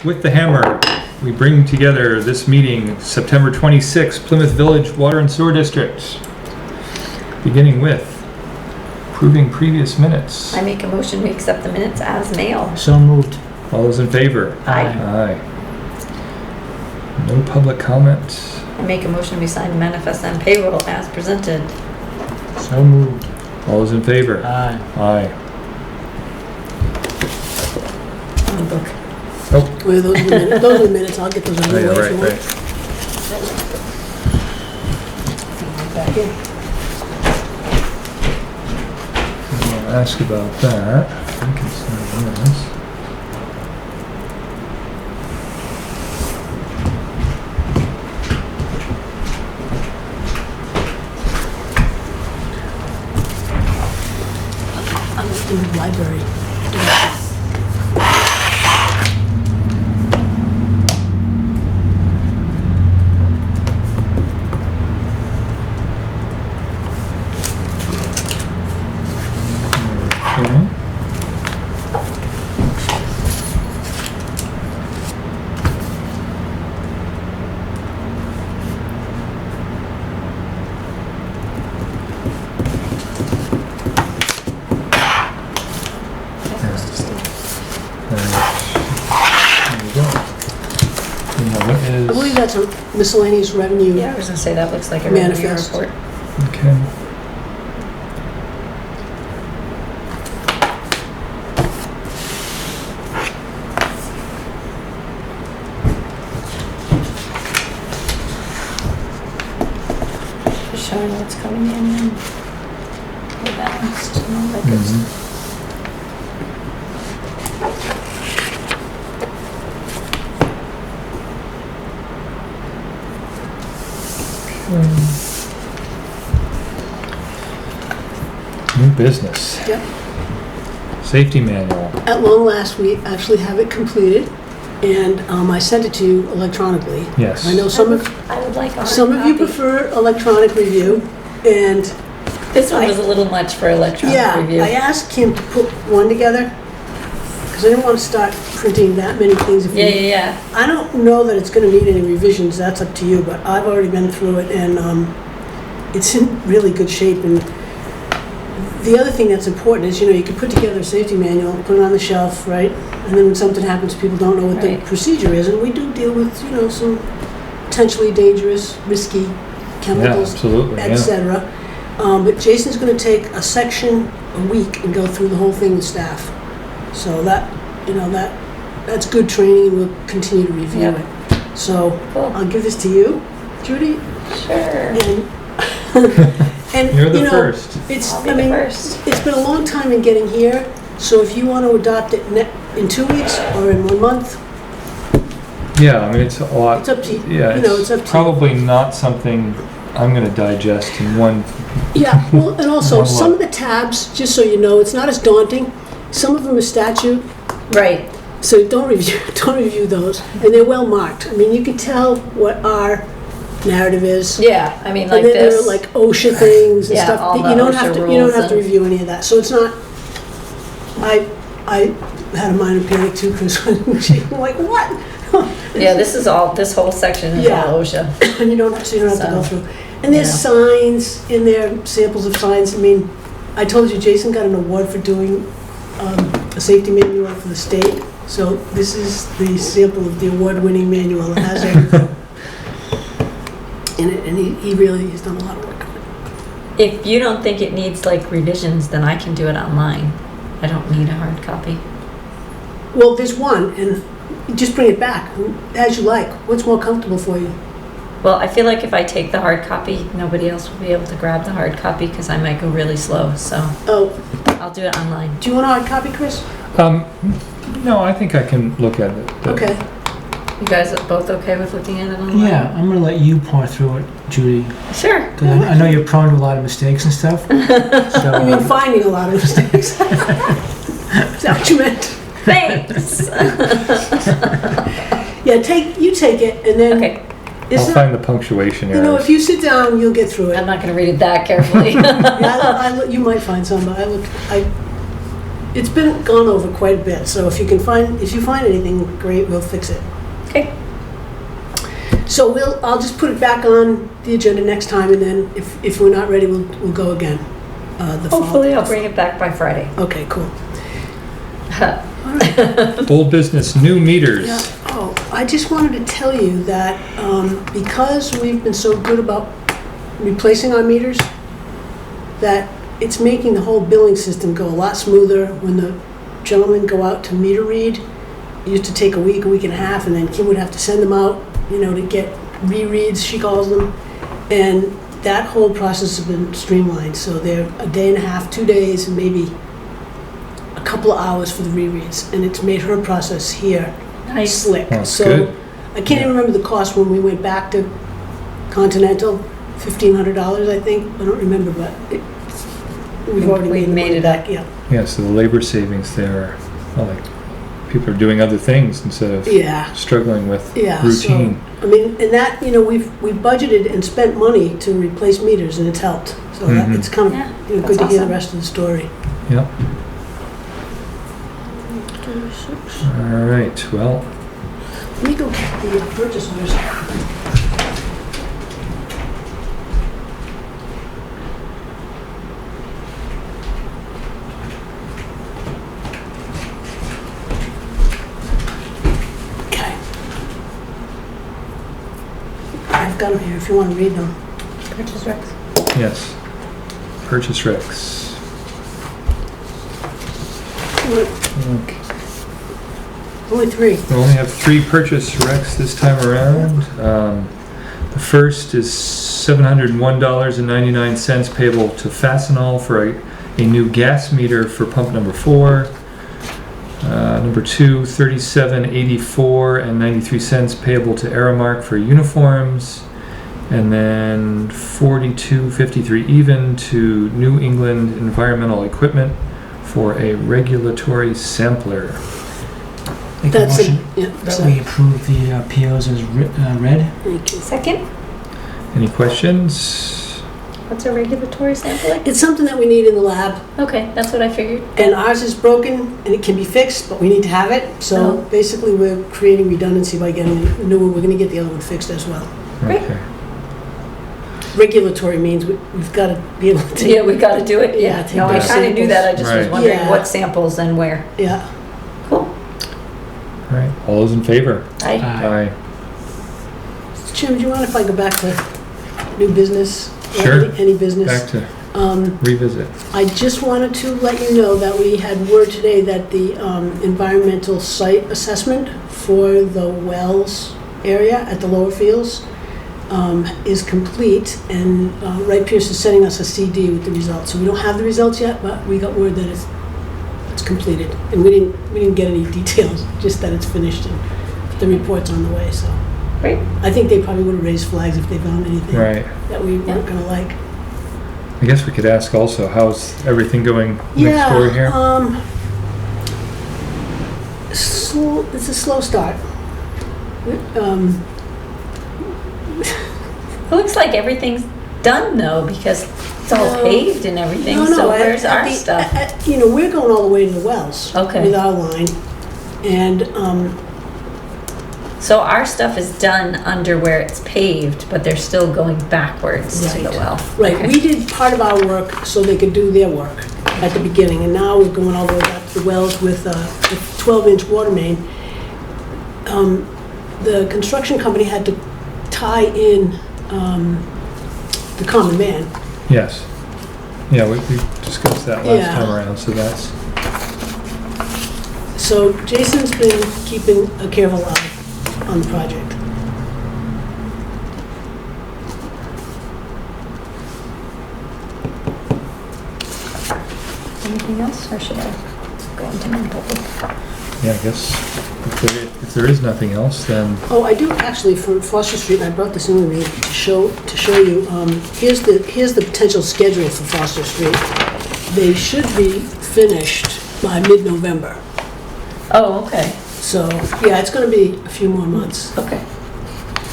with the hammer, we bring together this meeting, September 26th, Plymouth Village Water and Sewer District. Beginning with approving previous minutes. I make a motion we accept the minutes as mail. So moved. All those in favor? Aye. Aye. No public comment. I make a motion we sign manifest and payroll as presented. So moved. All those in favor? Aye. Aye. On the book. Oh, Well, those are the minutes. I'll get those out of the way if you want. Back in. I'll ask about that. I think it's this. I'm in the library. Okay. I believe that's a miscellaneous revenue. Yeah, I was gonna say that looks like a revenue Manifest. report. Okay. Just showing what's coming in and the balance and all that good Mhm. stuff. New business. Yep. Safety manual. At long last, we actually have it completed, and I sent it to you electronically. Yes. I know some of I would like a hard some of you copy. prefer electronic review, and This one was a little much for electronic yeah, review. I asked him to put one together because I didn't want to start printing that many things. If Yeah. I don't know that it's going to need any revisions. That's up to you. But I've already been through it, and it's in really good shape. And the other thing that's important is, you can put together a safety manual, put it on the shelf, right? And then when something happens, people don't know what the Right. procedure is. And we do deal with, some potentially dangerous, risky Yeah, chemicals, absolutely. Yeah. etc. But Jason's going to take a section a week and go through the whole thing with staff. So that's good training, and we'll continue to review Yep. it. So Cool. I'll give this to you, Judy. Sure. And You're the first. It's I'll be the first. it's been a long time in getting here. So if you want to adopt it in 2 weeks or in 1 month, Yeah, I mean, it's a lot. it's up to you. Yeah, It's up to you. probably not something I'm going to digest in one. Yeah, well, and also One some look. of the tabs, just so you know, it's not as daunting. Some of them are statute, Right. so don't review those, and they're well marked. I mean, you can tell what our narrative is. Yeah, I mean, like And then there this. are like OSHA things and Yeah, stuff. all that the you don't OSHA have to rules and- review any of that. So it's not. I had a minor panic too, because I'm like, what? Yeah, this whole section is Yeah. all OSHA. And you don't have to go So, through. And there's yeah. signs in there, samples of signs. I mean, I told you Jason got an award for doing a safety manual for the state. So this is the sample of the award-winning manual. It has everything in it, and he really has done a lot of work on it. If you don't think it needs like revisions, then I can do it online. I don't need a hard copy. Well, there's one, and just bring it back as you like. What's more comfortable for you? Well, I feel like if I take the hard copy, nobody else will be able to grab the hard copy because I might go really slow. So Oh, I'll do it online. do you want a hard copy, Chris? No, I think I can look at it. Okay. You guys are both okay with looking at it online? Yeah, I'm gonna let you pour through it, Judy, Sure. because I know you're prone to a lot of mistakes and stuff. So, I mean, finding a lot of mistakes. Is that what you meant? Thanks. Yeah, you take it, and then Okay. I'll find the punctuation errors. if you sit down, you'll get through it. I'm not going to read it that carefully. Yeah, you might find some, but it's been gone over quite a bit, so if you find anything, great, we'll fix it. Okay. So I'll just put it back on the agenda next time, and then if we're not ready, we'll go again. Hopefully I'll bring it back by Friday. Okay, cool. Old business, new meters. Yeah. Oh, I just wanted to tell you that because we've been so good about replacing our meters, that it's making the whole billing system go a lot smoother. When the gentlemen go out to meter read, it used to take a week and a half, and then Kim would have to send them out, to get rereads, she calls them. And that whole process has been streamlined. So they're a day and a half, 2 days, and maybe a couple of hours for the rereads. And it's made her process here Nice. slick. That's So good. I can't even remember the cost when we went back to Continental, $1,500, I think. I don't remember, but we've already We've made made it it back. Yeah. Yeah, so the labor savings there are, like, people are doing other things instead of Yeah. struggling with Yeah. routine. So, and that we've budgeted and spent money to replace meters, and it's helped. So that, Mhm. it's kind of Yeah, good that's to hear the awesome. rest of the story. Yep. All right, well, Let me go get the purchase orders. Okay. I've got them here if you want to read them. Purchase recs. yes. Purchase recs. Okay. Only 3. We only have 3 purchase recs this time around. The first is $701.99 payable to Fastenal for a new gas meter for pump number 4. Number 2, $37.84.93 payable to Aramark for uniforms. And then $42.53 even to New England Environmental Equipment for a regulatory sampler. Make a That's motion Yeah. that we approve the POs as read. Thank you. Second, Any questions? what's a regulatory sampling? It's something that we need in the lab, Okay, that's what I figured. and ours is broken, and it can be fixed, but we need to have it. So Oh. basically, we're creating redundancy by getting a new one. We're going to get the other one fixed as well. Great. Okay. Regulatory means we've got to be able to. Yeah, we gotta do it. Yeah, Yeah, take no, I those kinda knew that, I just was Right. wondering Yeah. what samples and where. Yeah. Cool. All right, all those in favor? I, Aye. Jim, do you mind if I go back to new business? Or Sure. Any business? Back to revisit. I just wanted to let you know that we had word today that the environmental site assessment for the Wells area at the lower fields is complete, and Wright Pierce is sending us a CD with the results. So we don't have the results yet, but we got word that it's completed, and we didn't get any details, just that it's finished and the report's on the way. So great. I think they probably would have raised flags if they found anything Right. that we weren't gonna like. I guess we could ask also, how's everything going next door here? It's a slow start. It looks like everything's done though, because it's all No. paved and everything, No, so at- where's at our the- stuff? We're going all the way to the wells. Okay. With our line. And, So our stuff is done under where it's paved, but they're still going backwards to the Right. well. right, Okay. we did part of our work so they could do their work at the beginning, and now we're going all the way back to the wells with a 12-inch water main. The construction company had to tie in the common man. Yes. Yeah, we discussed that last Yeah. time around, so that's, So Jason's been keeping a careful eye on the project. Anything else, or should I go into non-public? yeah, I guess if there is nothing else, then, Oh, I do actually, for Foster Street, and I brought this in with me to show you, here's the potential schedule for Foster Street. They should be finished by mid-November. Oh, okay, So, yeah, it's gonna be a few more months. okay.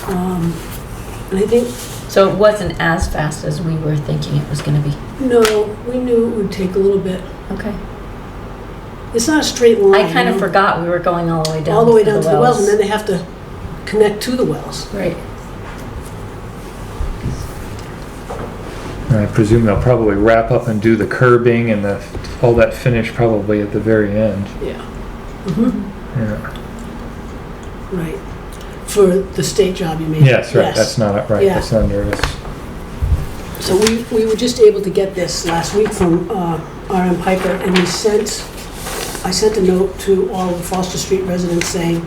And I think, So it wasn't as fast as we were thinking it was gonna be. no, we knew it would take a little bit. Okay. It's not a straight line. I kind of you know? forgot we were going all the way down. All the way down to the wells, and then they have to connect to the wells. Right. And I presume they'll probably wrap up and do the curbing and all that finish probably at the very end. Yeah. Mhm. Yeah. Right. For the state job, you mean? Yes, right. That's not right. Yeah. That's under us. So we were just able to get this last week from R.M. Piper, and I sent a note to all of the Foster Street residents saying,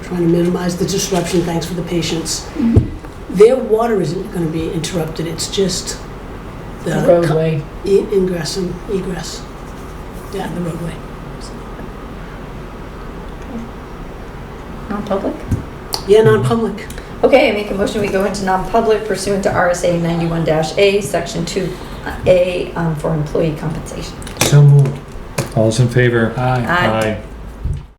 trying to minimize the disruption, thanks for the patience. Their water isn't going to be interrupted, it's just the roadway. Ingress and egress. Yeah, the roadway. Non-public? Yeah, non-public. Okay, I make a motion we go into non-public pursuant to RSA 91-A, Section 2A, for employee compensation. So moved. All's in favor? Aye. Aye. Aye.